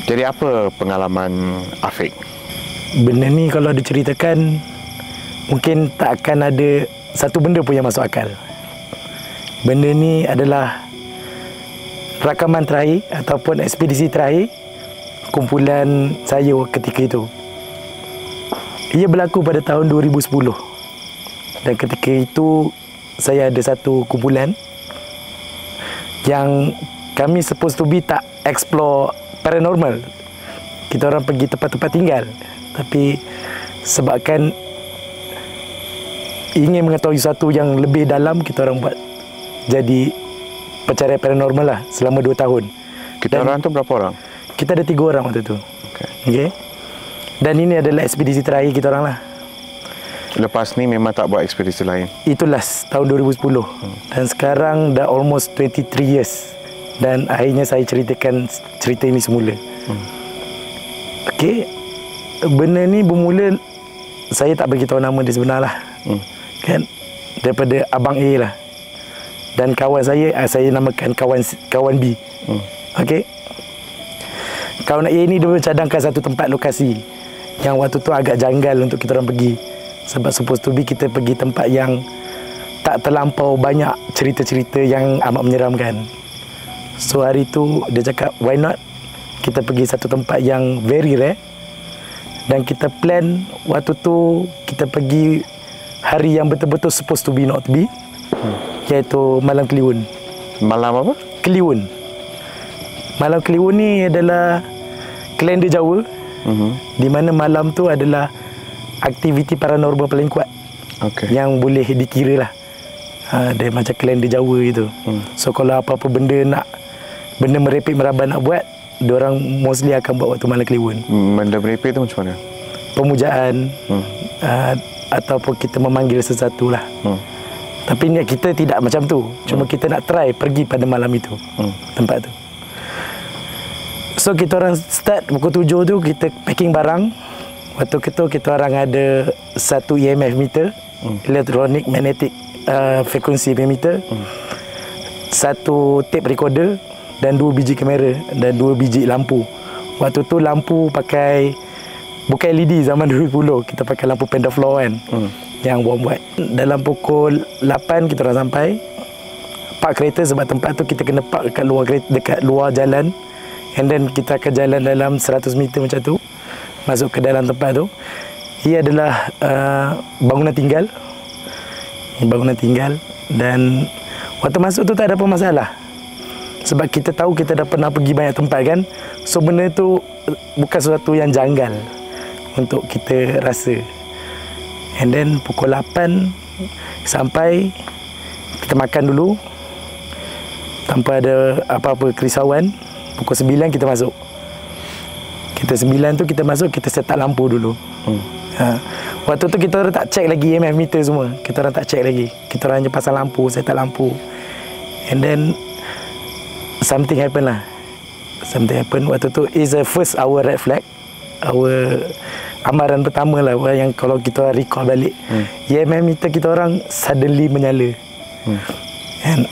Jadi apa pengalaman Afiq? Benda ni kalau diceritakan, mungkin tak akan ada satu benda pun yang masuk akal. Benda ni adalah rakaman terakhir ataupun ekspedisi terakhir kumpulan saya ketika itu. Ia berlaku pada tahun 2010. Dan ketika itu saya ada satu kumpulan yang kami supposed to be tak explore paranormal. Kita orang pergi tempat-tempat tinggal, tapi sebabkan ingin mengetahui sesuatu yang lebih dalam, kita orang buat jadi pencarian paranormal lah selama 2 tahun. Kita orang tu berapa orang? Kita ada 3 orang waktu tu. Okay. Dan ini adalah ekspedisi terakhir kita orang lah. Lepas ni memang tak buat ekspedisi lain? Itulah tahun 2010. Dan sekarang dah almost 23 years. Dan akhirnya saya ceritakan cerita ini semula. Okey. Benda ni bermula, saya tak beritahu nama dia sebenar lah. Kan? Daripada Abang A lah. Dan kawan saya namakan kawan B. Okey. Kawan A ni dia mencadangkan satu tempat lokasi yang waktu tu agak janggal untuk kita orang pergi. Sebab supposed to be kita pergi tempat yang tak terlampau banyak cerita-cerita yang amat menyeramkan. So hari tu dia cakap, why not kita pergi satu tempat yang very rare. Dan kita plan waktu tu kita pergi hari yang betul-betul supposed to be not to be, iaitu Malam Kliwon. Malam apa? Kliwon. Malam Kliwon ni adalah kalender Jawa, di mana malam tu adalah aktiviti paranormal paling kuat yang boleh dikira lah. Dia macam kalender Jawa gitu. So kalau apa-apa benda merepek meraba nak buat, diorang mostly akan buat waktu Malam Kliwon. Benda merepek tu macam mana? Pemujaan, ataupun kita memanggil sesuatu lah. Tapi niat kita tidak macam tu. Cuma kita nak try pergi pada malam itu, tempat tu. So kita orang start pukul 7 tu, kita packing barang. Waktu itu kita orang ada satu EMF meter, electronic magnetic frequency meter, satu tape recorder dan 2 biji kamera dan 2 biji lampu. Waktu tu lampu pakai bukan LED zaman 2010, kita pakai lampu pendaflow kan, yang buat. Dalam pukul 8 kita orang sampai park kereta, sebab tempat tu kita kena park dekat luar kereta, dekat luar jalan, and then kita akan jalan dalam 100 meter macam tu masuk ke dalam tempat tu. Ia adalah bangunan tinggal. Dan waktu masuk tu tak ada apa masalah, sebab kita tahu kita dah pernah pergi banyak tempat kan. So benda tu bukan sesuatu yang janggal untuk kita rasa. And then pukul 8 sampai, kita makan dulu tanpa ada apa-apa kerisauan. Pukul 9 kita masuk. Kita 9 tu kita masuk, kita set up lampu dulu. Waktu tu kita orang tak check lagi EMF meter semua. Kita orang tak check lagi. Kita orang hanya pasang lampu, set up lampu. And then something happen lah. Something happen waktu tu is the first our red flag. Our amaran pertama lah yang kalau kita recall balik. EMF meter kita orang suddenly menyala. And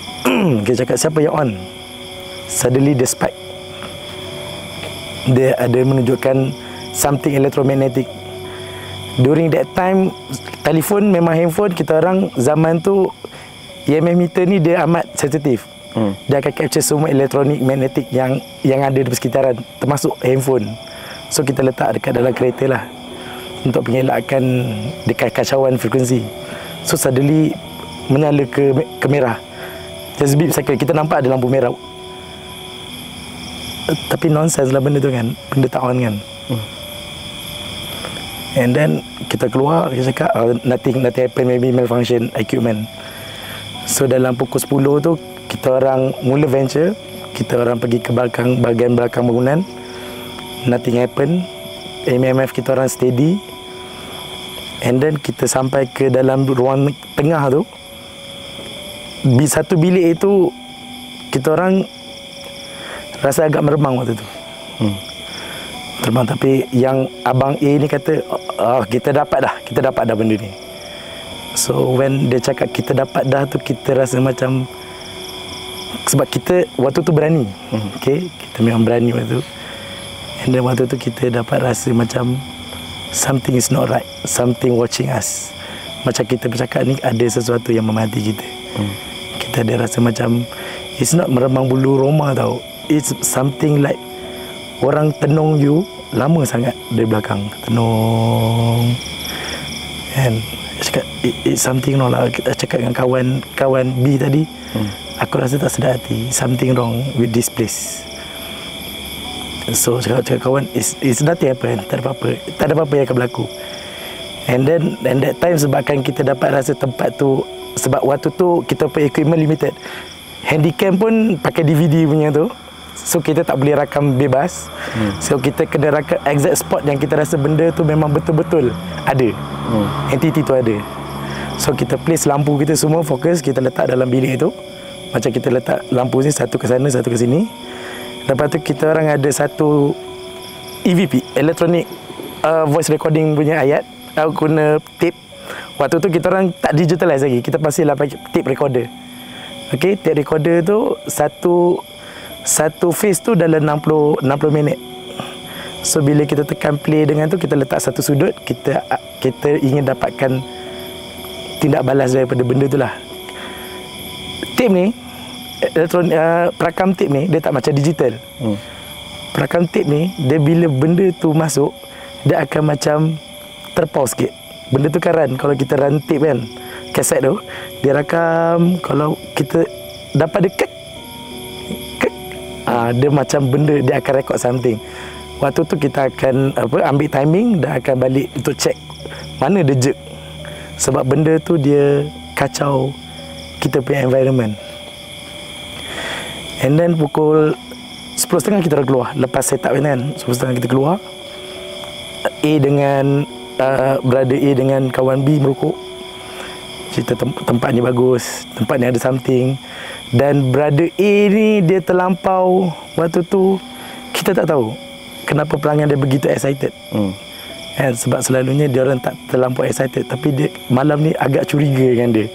kita cakap, siapa yang on? Suddenly dia spike. Dia ada menunjukkan something electromagnetic. During that time, telefon memang handphone, kita orang zaman tu EMF meter ni dia amat sensitif. Dia akan capture semua elektronik magnetik yang ada di persekitaran, termasuk handphone. So kita letak dekat dalam kereta lah untuk pengelakkan dekat kacauan frekuensi. So suddenly menyala ke merah. Just beep second, kita nampak ada lampu merah. Tapi nonsense lah benda tu kan, benda tak on kan. And then kita keluar, kita cakap nothing happen, maybe malfunction equipment. So dalam pukul 10 tu kita orang mula venture. Kita orang pergi ke bahagian belakang bangunan. Nothing happen. EMF kita orang steady. And then kita sampai ke dalam ruang tengah tu. Satu bilik itu kita orang rasa agak meremang waktu tu. Terbang, tapi yang Abang A ni kata, kita dapat dah benda ni. So when dia cakap kita dapat dah tu, kita rasa macam, sebab kita waktu tu berani. Okay? Kita memang berani waktu tu. And then waktu tu kita dapat rasa macam something is not right, something watching us. Macam kita bercakap ni ada sesuatu yang memati kita. Kita ada rasa macam it's not meremang bulu roma tau. It's something like orang tenung you lama sangat dari belakang. Tenung. And cakap it's something wrong lah. Kita cakap dengan kawan B tadi. Aku rasa tak sedar hati, something wrong with this place. So cakap kawan, it's nothing happen, tak ada apa-apa yang akan berlaku. And that time sebabkan kita dapat rasa tempat tu, sebab waktu tu kita punya equipment limited, handycam pun pakai DVD punya tu, so kita tak boleh rakam bebas. So kita kena rakam exact spot yang kita rasa benda tu memang betul-betul ada, entity tu ada. So kita place lampu kita semua, fokus, kita letak dalam bilik tu. Macam kita letak lampu ni satu ke sana, satu ke sini. Lepas tu kita orang ada satu EVP, Electronic Voice Recording punya ayat. Aku guna tape. Waktu tu kita orang tak digitalize lagi. Kita pastilah pakai tape recorder. Okay, tape recorder tu satu phase tu dalam 60 minit. So bila kita tekan play dengan tu, kita letak satu sudut, kita ingin dapatkan tindak balas daripada benda tu lah. Tape ni, perakam tape ni dia tak macam digital. Perakam tape ni, dia bila benda tu masuk, dia akan macam terpause sikit. Benda tu kan run, kalau kita run tape kan, kaset tu dia rakam. Kalau kita dapat dekat dia macam benda, dia akan record something. Waktu tu kita akan ambil timing dan akan balik untuk check mana dia jerk. Sebab benda tu dia kacau kita punya environment. And then pukul 10.30 kita dah keluar. Lepas set up kan, 10.30 kita keluar. Brother A dengan kawan B merokok. Cerita tempat ni bagus, tempat ni ada something. Dan brother A ni dia terlampau. Waktu tu kita tak tahu kenapa pelanggan dia begitu excited. Sebab selalunya dia orang tak terlampau excited, tapi dia malam ni agak curiga dengan dia.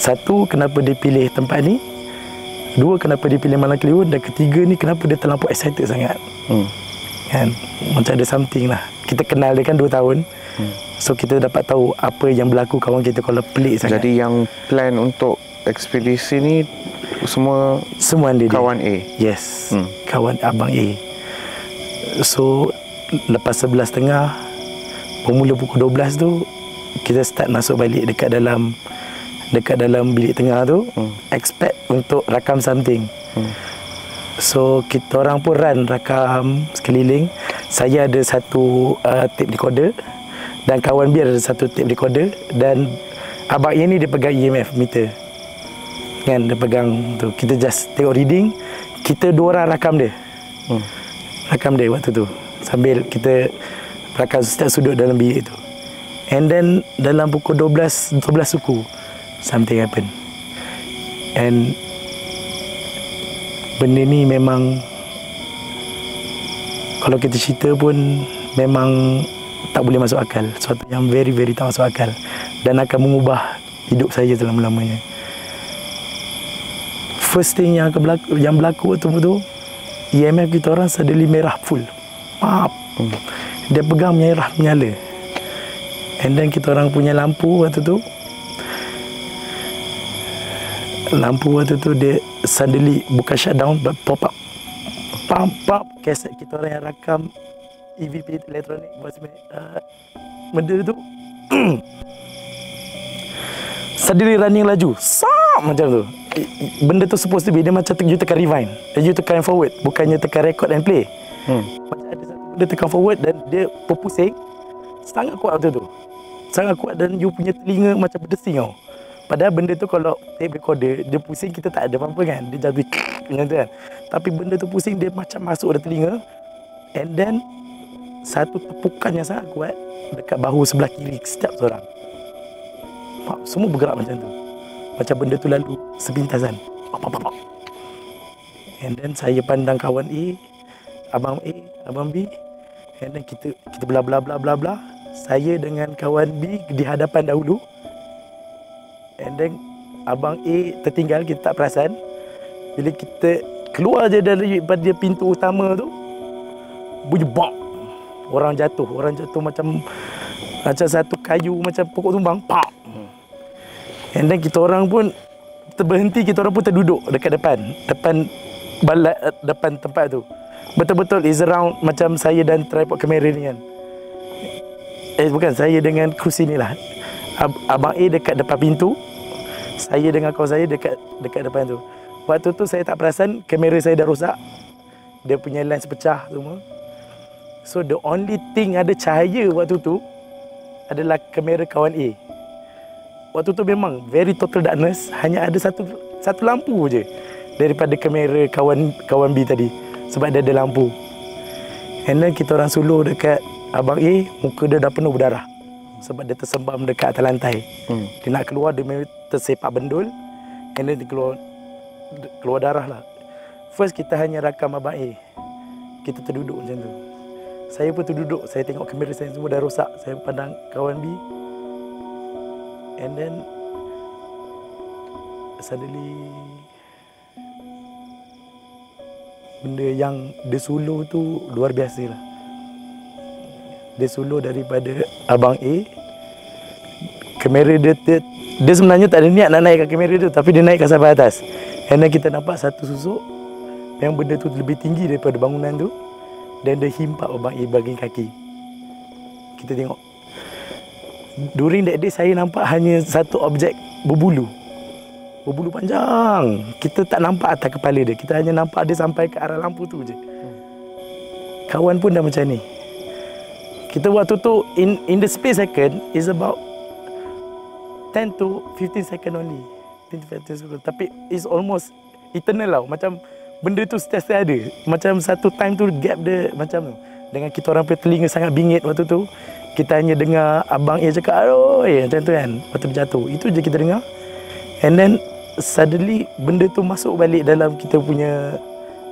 Satu, kenapa dia pilih tempat ni. Dua, kenapa dia pilih Malam Kliwon. Dan ketiga ni, kenapa dia terlampau excited sangat. Kan? Macam ada something lah. Kita kenal dia kan 2 tahun. So kita dapat tahu apa yang berlaku kawan kita kalau pelik sangat. Jadi yang plan untuk ekspedisi ni semua dia kawan A? Yes, kawan abang A. So lepas 11.30, bermula pukul 12 tu, kita start masuk balik dekat dalam bilik tengah tu, expect untuk rakam something. So kita orang pun run rakam sekeliling. Saya ada satu tape recorder dan kawan B ada satu tape recorder, dan abang A ni dia pegang EMF meter kan, dia pegang tu. Kita just tengok reading, kita 2 orang rakam dia. Rakam dia waktu tu sambil kita rakam setiap sudut dalam bilik tu. And then dalam pukul 12 suku something happen. And benda ni memang kalau kita cerita pun memang tak boleh masuk akal. Sesuatu yang very very tak masuk akal dan akan mengubah hidup saya selama-lamanya. First thing yang berlaku waktu tu, EMF kita orang suddenly merah full. Dia pegang merah menyala. And then kita orang punya lampu waktu tu dia suddenly bukan shutdown but pop up. Pop kaset kita orang yang rakam EVP Electronic Voice benda tu suddenly running laju macam tu. Benda tu supposed to be dia macam you tekan rewind, you tekan forward, bukannya tekan record and play. Macam ada satu benda tekan forward dan dia berpusing sangat kuat waktu tu, sangat kuat, dan you punya telinga macam berdesing tau. Padahal benda tu kalau tape recorder dia pusing, kita tak ada apa-apa kan, dia jadi macam tu kan. Tapi benda tu pusing, dia macam masuk dalam telinga. And then satu tepukan yang sangat kuat dekat bahu sebelah kiri setiap seorang. Semua bergerak macam tu, macam benda tu lalu sepintasan. And then saya pandang kawan A, abang B, and then kita bla bla bla bla bla. Saya dengan kawan B di hadapan dahulu. And then abang A tertinggal, kita tak perasan. Bila kita keluar je daripada pintu utama tu, bunyi bang. Orang jatuh macam satu kayu macam pokok tumbang. Pak. And then kita orang pun terberhenti, kita orang pun terduduk dekat depan tempat tu. Betul-betul is around macam saya dan tripod kamera ni kan. Bukan, saya dengan kerusi ni lah. Abang A dekat depan pintu, saya dengan kawan saya dekat depan tu. Waktu tu saya tak perasan kamera saya dah rosak. Dia punya lens pecah semua. So the only thing ada cahaya waktu tu adalah kamera kawan A. Waktu tu memang very total darkness, hanya ada satu lampu je daripada kamera kawan B tadi, sebab dia ada lampu. And then kita orang suluh dekat abang A, muka dia dah penuh berdarah sebab dia tersembam dekat atas lantai. Dia nak keluar, dia memang tersepak bendul, and then dia keluar darah lah. First kita hanya rakam abang A, kita terduduk macam tu. Saya pun terduduk, saya tengok kamera saya semua dah rosak. Saya pandang kawan B, and then suddenly benda yang dia suluh tu luar biasa lah. Dia suluh daripada abang A. Kamera dia sebenarnya tak ada niat nak naikkan kamera tu, tapi dia naikkan sampai atas. And then kita nampak satu susuk yang benda tu lebih tinggi daripada bangunan tu, dan dia himpak abang A bahagian kaki. Kita tengok. During that day saya nampak hanya satu objek berbulu panjang. Kita tak nampak atas kepala dia, kita hanya nampak dia sampai ke arah lampu tu je. Kawan pun dah macam ni. Kita waktu tu in the space second is about 10 to 15 second only. 10 to 15 second. Tapi it's almost eternal lah. Macam benda tu setiap ada. Macam satu time tu gap dia macam tu. Dengan kita orang punya telinga sangat bingit waktu tu. Kita hanya dengar abang A cakap, "Aroy," macam tu kan. Waktu dia jatuh. Itu je kita dengar. And then suddenly benda tu masuk balik dalam kita punya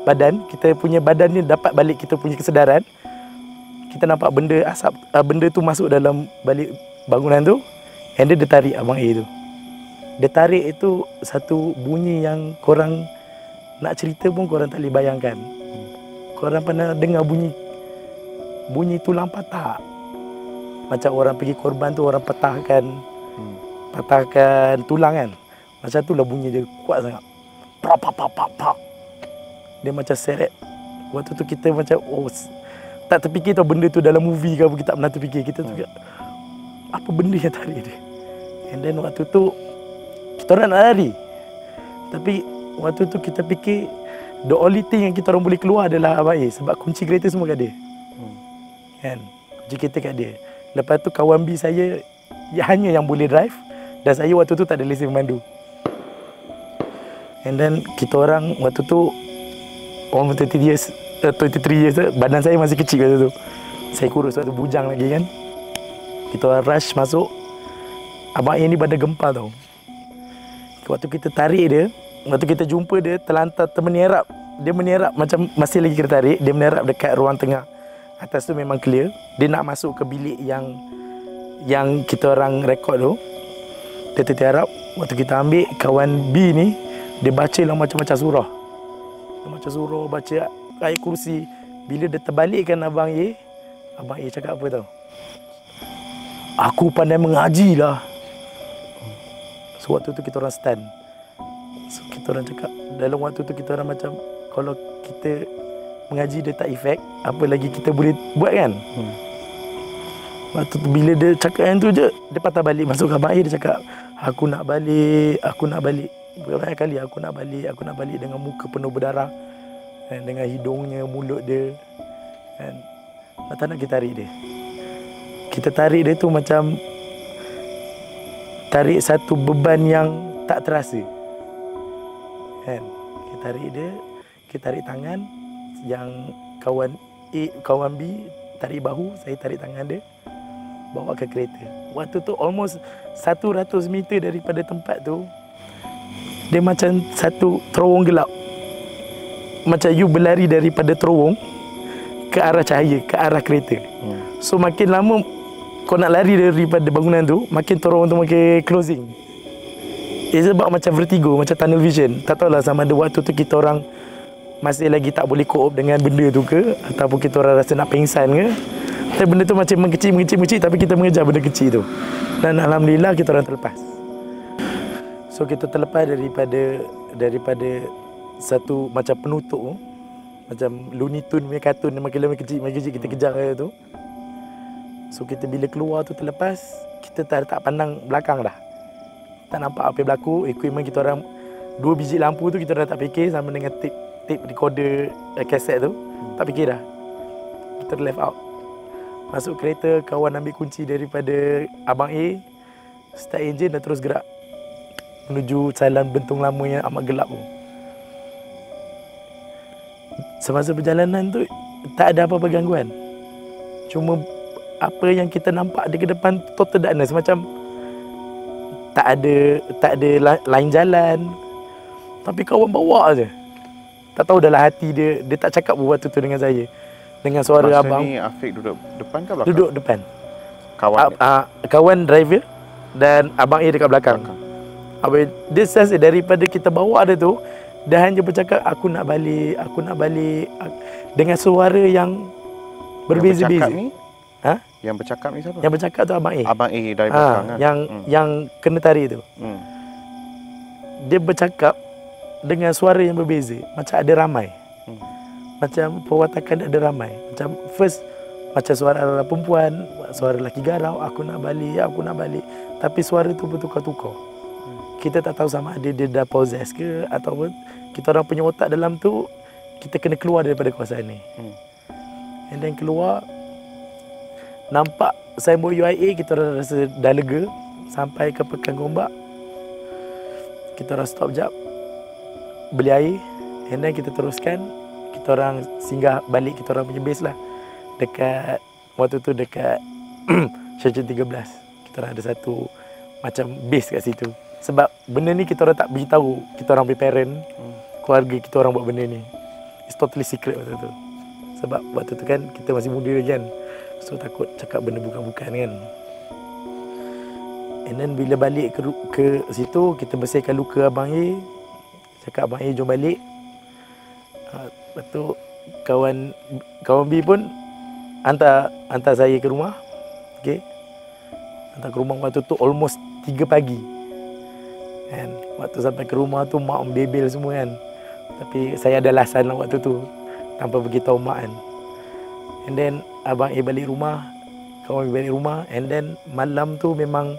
badan. Kita punya badan ni dapat balik kita punya kesedaran. Kita nampak benda tu masuk dalam balik bangunan tu. And then dia tarik abang A tu. Dia tarik itu satu bunyi yang korang nak cerita pun korang tak boleh bayangkan. Korang pernah dengar bunyi tulang patah? Macam orang pergi korban tu, orang patahkan tulang kan. Macam tu lah bunyi dia, kuat sangat. Pak pak pak pak pak. Dia macam seret. Waktu tu kita macam tak terfikir tau benda tu dalam movie ke apa, kita tak pernah terfikir. Kita tu apa benda yang tarik dia. And then waktu tu kita orang nak lari. Tapi waktu tu kita fikir the only thing yang kita orang boleh keluar adalah abang A, sebab kunci kereta semua kat dia. Kan? Kunci kereta kat dia. Lepas tu kawan B saya hanya yang boleh drive, dan saya waktu tu tak ada lesen memandu. And then kita orang waktu tu umur 23 years, badan saya masih kecil waktu tu. Saya kurus waktu bujang lagi kan. Kita orang rush masuk. Abang A ni badan gempal tau. Waktu kita tarik dia, waktu kita jumpa dia terlantar, termenyerap. Dia menyerap macam masih lagi kita tarik, dia menyerap dekat ruang tengah. Atas tu memang clear. Dia nak masuk ke bilik yang kita orang rekod tu. Dia tertiarap. Waktu kita ambil, kawan B ni dia baca lah macam-macam surah. Dia baca surah, baca ayat kursi. Bila dia terbalikkan abang A cakap apa tau? "Aku pandai mengaji lah." So waktu tu kita orang stand. So kita orang cakap, dalam waktu tu kita orang macam, kalau kita mengaji dia tak efek, apa lagi kita boleh buat kan? Waktu tu bila dia cakap yang tu je, dia patah balik masuk ke abang A. Dia cakap, aku nak balik. Banyak kali aku nak balik dengan muka penuh berdarah, dan dengan hidungnya, mulut dia, dan tak nak kita tarik dia. Kita tarik dia tu macam tarik satu beban yang tak terasa. Kan? Kita tarik dia, kita tarik tangan, yang kawan B tarik bahu, saya tarik tangan dia, bawa ke kereta. Waktu tu almost 100 meter daripada tempat tu, dia macam satu terowong gelap. Macam you berlari daripada terowong ke arah cahaya, ke arah kereta. So makin lama kau nak lari daripada bangunan tu, makin terowong tu makin closing. It's about macam vertigo, macam tunnel vision. Tak tahulah sama ada waktu tu kita orang masih lagi tak boleh cope dengan benda tu ke, ataupun kita orang rasa nak pengsan ke. Tapi benda tu macam mengecil tapi kita mengejar benda kecil tu. Dan alhamdulillah kita orang terlepas. So kita terlepas daripada satu macam penutup tu. Macam Looney Tunes punya kartun yang makin kecil kita kejar tu. So kita bila keluar tu terlepas, kita tak pandang belakang dah. Tak nampak apa yang berlaku. Equipment kita orang 2 biji lampu tu kita dah tak fikir, sama dengan tape recorder kaset tu. Tak fikir dah. Kita left out. Masuk kereta, kawan ambil kunci daripada Abang A, start enjin dan terus gerak menuju jalan Bentong Lama yang amat gelap tu. Semasa perjalanan tu tak ada apa-apa gangguan. Cuma apa yang kita nampak di ke depan total darkness, macam tak ada lain jalan. Tapi kawan bawa je. Tak tahu dalam hati dia tak cakap waktu tu dengan saya. Dengan suara Masa abang. ni Afiq duduk depan ke belakang? Duduk depan. Kawan Kawan driver dan Abang A dekat belakang. Habis dia selesai daripada kita bawa dia tu, dia hanya bercakap aku nak balik. Dengan suara yang berbeza-beza. Yang bercakap ni siapa? Yang bercakap tu Abang A. Abang A dari belakang kan? Yang kena tarik tu. Dia bercakap dengan suara yang berbeza, macam ada ramai. Macam perwatakan ada ramai. Macam first macam suara perempuan, suara lelaki garau, aku nak balik. Tapi suara tu bertukar-tukar. Kita tak tahu sama ada dia dah possess ke, ataupun kita orang punya otak dalam tu kita kena keluar daripada kawasan ni. And then keluar, nampak signboard UIA, kita orang rasa dah lega. Sampai ke Pekan Gombak, kita orang stop jap, beli air, and then kita teruskan. Kita orang singgah balik kita orang punya base lah. Dekat waktu tu dekat Section 13. Kita orang ada satu macam base kat situ. Sebab benda ni kita orang tak beritahu kita orang punya parent, keluarga kita orang buat benda ni. It's totally secret waktu tu. Sebab waktu tu kan kita masih muda lagi kan. So takut cakap benda bukan-bukan kan. And then bila balik ke situ, kita bersihkan luka Abang A. Cakap Abang A jom balik. Lepas tu kawan B pun hantar saya ke rumah. Okey. Hantar ke rumah waktu tu almost 3 pagi. And waktu sampai ke rumah tu mak membebel semua kan. Tapi saya ada alasan lah waktu tu, tanpa beritahu mak kan. And then Abang A balik rumah, kawan B balik rumah, and then malam tu memang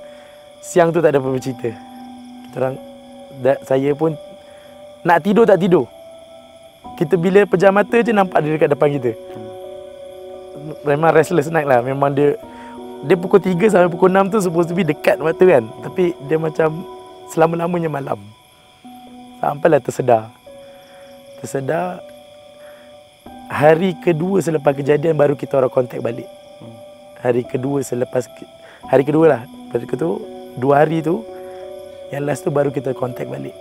siang tu tak ada apa-apa cerita. Kita orang, saya pun nak tidur tak tidur. Kita bila pejam mata je nampak dia dekat depan kita. Memang restless night lah. Memang dia pukul 3 sampai pukul 6 tu supposed to be dekat mata kan. Tapi dia macam selama-lamanya malam. Sampailah tersedar. Hari kedua selepas kejadian baru kita orang kontak balik. Hari kedua lah. Lepas tu 2 hari tu, yang last tu baru kita kontak balik.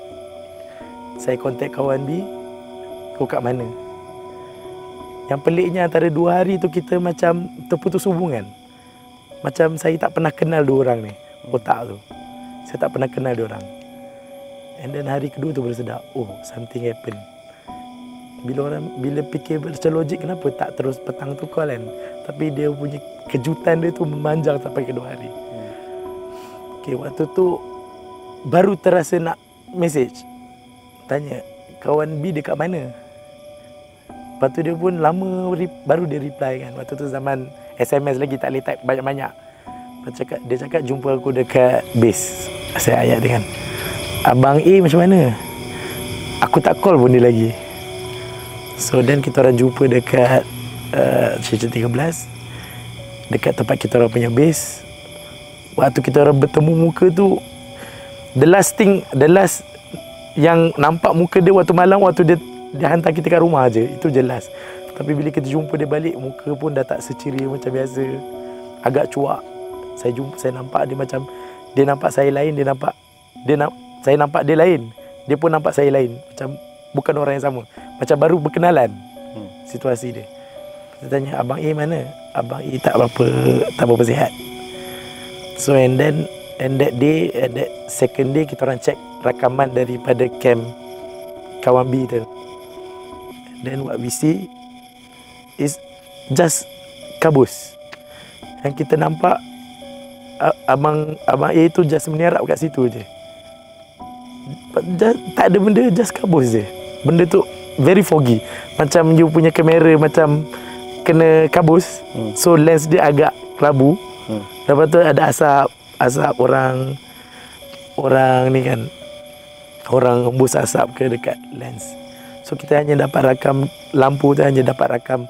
Saya kontak kawan B, kau kat mana? Yang peliknya antara 2 hari tu kita macam terputus hubungan. Macam saya tak pernah kenal 2 orang ni. Otak tu saya tak pernah kenal 2 orang. And then hari kedua tu baru sedar, oh something happen. Bila fikir secara logik, kenapa tak terus petang tu call kan. Tapi dia punya kejutan dia tu memanjang sampai ke 2 hari. Okay, waktu tu baru terasa nak message, tanya kawan B dekat mana. Lepas tu dia pun lama baru dia reply kan. Waktu tu zaman SMS lagi, tak boleh type banyak-banyak. Dia cakap jumpa aku dekat base. Saya ayat dia kan, Abang A macam mana? Aku tak call pun dia lagi. So then kita orang jumpa dekat Section 13, dekat tempat kita orang punya base. Waktu kita orang bertemu muka tu, the last yang nampak muka dia waktu malam, waktu dia hantar kita kat rumah je, itu jelas. Tapi bila kita jumpa dia balik, muka pun dah tak seceria macam biasa. Agak cuak. Saya nampak dia macam, dia nampak saya lain, saya nampak dia lain. Dia pun nampak saya lain. Macam bukan orang yang sama. Macam baru berkenalan situasi dia. Saya tanya, Abang A mana? Abang A tak apa-apa sihat. So and that day, that second day, kita orang check rakaman daripada camp kawan B tu. Then what we see is just kabus. Yang kita nampak Abang A tu just menyerap kat situ je. Tak ada benda, just kabus je. Benda tu very foggy. Macam you punya kamera macam kena kabus. So lens dia agak kelabu. Lepas tu ada asap orang ni kan, orang hembus asap ke dekat lens. So kita hanya dapat rakam lampu tu, hanya dapat rakam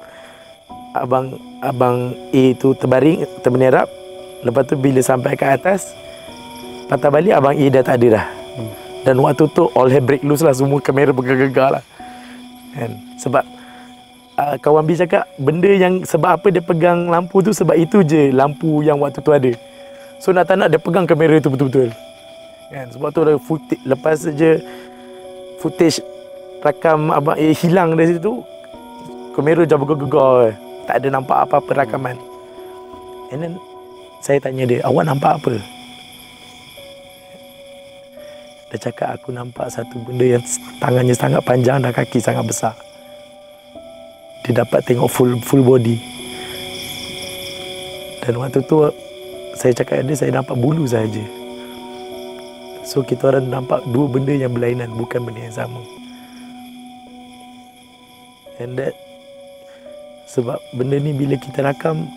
Abang A tu termenyerap. Lepas tu bila sampai ke atas, patah balik Abang A dah tak ada dah. Dan waktu tu all hell break loose lah, semua kamera bergegar-gegar lah kan? Sebab kawan B cakap benda yang sebab apa dia pegang lampu tu, sebab itu je lampu yang waktu tu ada. So nak tak nak dia pegang kamera tu betul-betul kan? Sebab tu ada footage, lepas saja footage rakam Abang A hilang dari situ, kamera dah bergegar-gegar, tak ada nampak apa-apa rakaman. And then saya tanya dia, awak nampak apa? Dia cakap, aku nampak satu benda yang tangannya sangat panjang dan kaki sangat besar. Dia dapat tengok full body. Dan waktu tu saya cakap dia, saya nampak bulu saja. So kita orang nampak dua benda yang berlainan, bukan benda yang sama. And that, sebab benda ni bila kita rakam,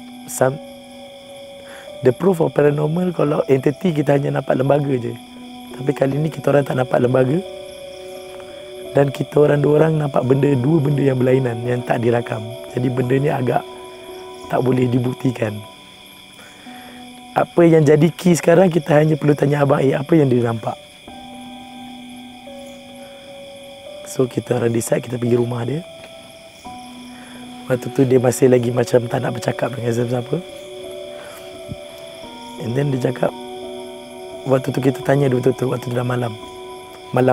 the proof of paranormal, kalau entity kita hanya nampak lembaga je. Tapi kali ni kita orang tak nampak lembaga, dan kita orang dua orang nampak dua benda yang berlainan yang tak dirakam. Jadi benda ni agak tak boleh dibuktikan. Apa yang jadi key sekarang, kita hanya perlu tanya Abang A apa yang dia nampak. So kita orang decide, kita pergi rumah dia. Waktu tu dia masih lagi macam tak nak bercakap dengan siapa-siapa. And then dia cakap, waktu tu kita tanya dia betul-betul, waktu tu dah malam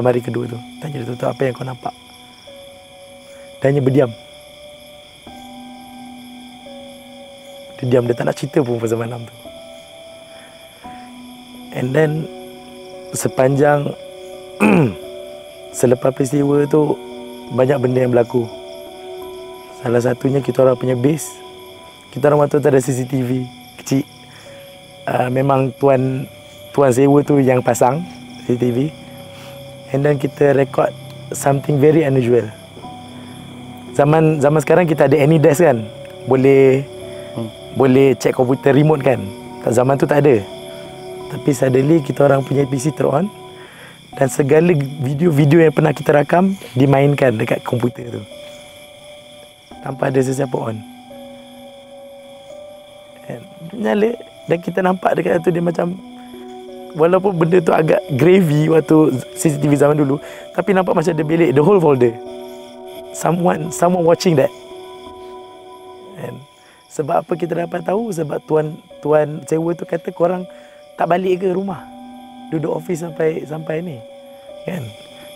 hari kedua tu, tanya dia betul-betul apa yang kau nampak. Dia hanya berdiam. Dia diam, dia tak nak cerita pun pasal malam tu. And then sepanjang selepas peristiwa tu, banyak benda yang berlaku. Salah satunya kita orang punya base, kita orang waktu tu ada CCTV kecil. Memang tuan sewa tu yang pasang CCTV. And then kita record something very unusual. Zaman sekarang kita ada AnyDesk kan, boleh check komputer remote kan. Zaman tu tak ada. Tapi suddenly kita orang punya PC ter-on, dan segala video-video yang pernah kita rakam dimainkan dekat komputer tu tanpa ada sesiapa on. And nyala, dan kita nampak dekat tu dia macam, walaupun benda tu agak gravy waktu CCTV zaman dulu, tapi nampak macam ada bilik, the whole folder. Someone watching that. And sebab apa kita dapat tahu? Sebab tuan sewa tu kata korang tak balik ke rumah, duduk office sampai ni kan.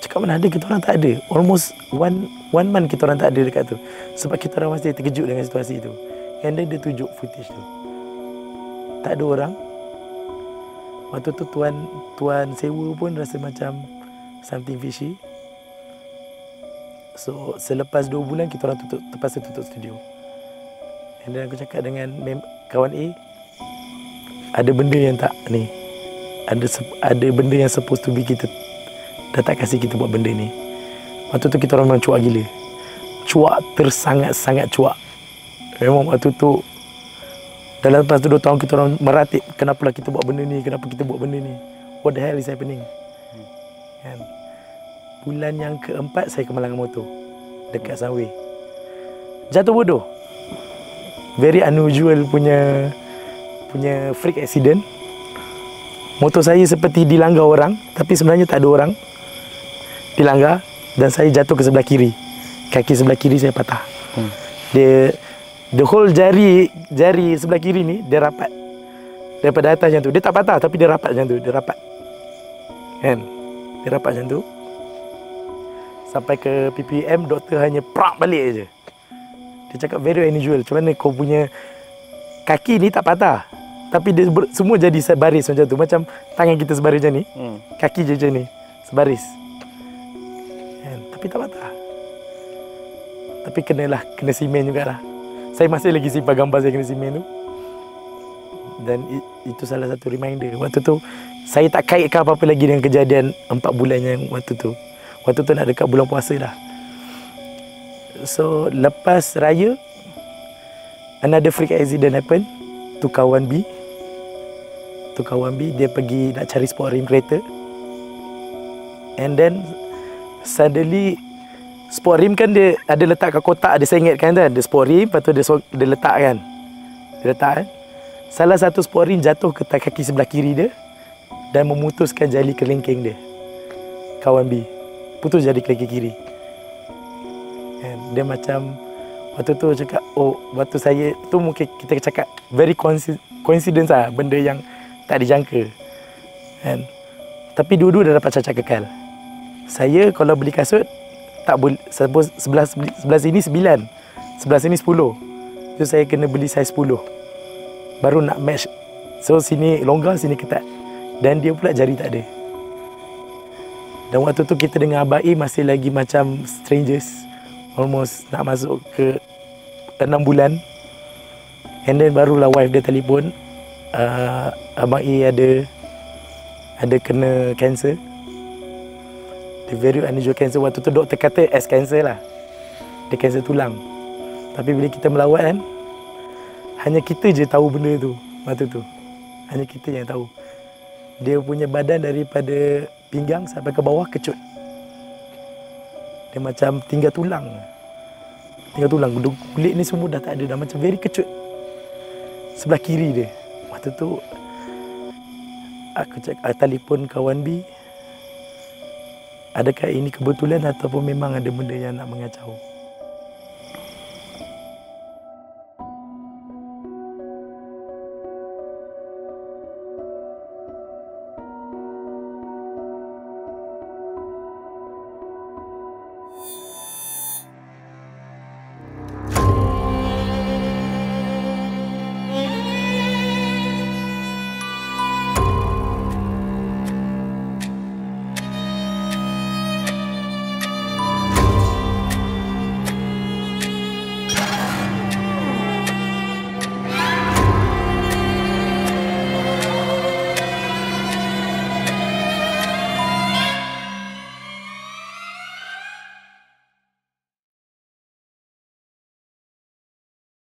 Cakap mana ada, kita orang tak ada. Almost one month kita orang tak ada dekat tu. Sebab kita orang masih terkejut dengan situasi tu. And then dia tunjuk footage tu, tak ada orang. Waktu tu tuan sewa pun rasa macam something fishy. So selepas 2 bulan kita orang terpaksa tutup studio. And then aku cakap dengan kawan A, ada benda yang tak ni, ada benda yang supposed to be kita dah tak kasih kita buat benda ni. Waktu tu kita orang memang cuak gila. Cuak tersangat-sangat cuak. Memang waktu tu dalam lepas tu 2 tahun kita orang meratip, kenapa lah kita buat benda ni, what the hell is happening kan. Bulan yang keempat saya kemalangan motor dekat Sunway, jatuh bodoh, very unusual punya freak accident. Motor saya seperti dilanggar orang, tapi sebenarnya tak ada orang dilanggar, dan saya jatuh ke sebelah kiri, kaki sebelah kiri saya patah. The whole jari sebelah kiri ni dia rapat daripada atas macam tu. Dia tak patah tapi dia rapat macam tu, dia rapat kan, dia rapat macam tu. Sampai ke PPM, doktor hanya prak balik je. Dia cakap very unusual, macam mana kau punya kaki ni tak patah tapi dia semua jadi sebaris macam tu, macam tangan kita sebaris macam ni, kaki je macam ni sebaris kan? Tapi tak patah. Tapi kena simen jugalah. Saya masih lagi simpan gambar saya kena simen tu. Dan itu salah satu reminder. Waktu tu saya tak kaitkan apa-apa lagi dengan kejadian 4 bulan yang waktu tu. Waktu tu nak dekat bulan puasa dah. So lepas raya, another freak accident happen to kawan B. Dia pergi nak cari sport rim kereta. And then suddenly sport rim kan dia ada letak kat kotak, ada sengit kan tu. Ada sport rim, lepas tu dia letak kan. Salah satu sport rim jatuh ke kaki sebelah kiri dia dan memutuskan jari kelingking dia. Kawan B putus jari kelingking kiri. And dia macam waktu tu cakap, oh waktu saya tu mungkin kita cakap very coincidence lah, benda yang tak dijangka. And tapi dua-dua dah dapat cacat kekal. Saya kalau beli kasut tak boleh, sebelah sini 9, sebelah sini 10. So saya kena beli saiz 10 baru nak match. So sini longgar, sini ketat. Dan dia pula jari tak ada. Dan waktu tu kita dengan Abang A masih lagi macam strangers. Almost nak masuk ke 6 bulan. And then barulah wife dia telefon, Abang A ada kena cancer. The very unusual cancer. Waktu tu doktor kata as cancer lah. Dia cancer tulang. Tapi bila kita melawat kan, hanya kita je tahu benda tu waktu tu. Hanya kita yang tahu. Dia punya badan daripada pinggang sampai ke bawah kecut. Dia macam tinggal tulang. Kulit ni semua dah tak ada. Dah macam very kecut. Sebelah kiri dia. Waktu tu aku telefon kawan B. Adakah ini kebetulan ataupun memang ada benda yang nak mengacau?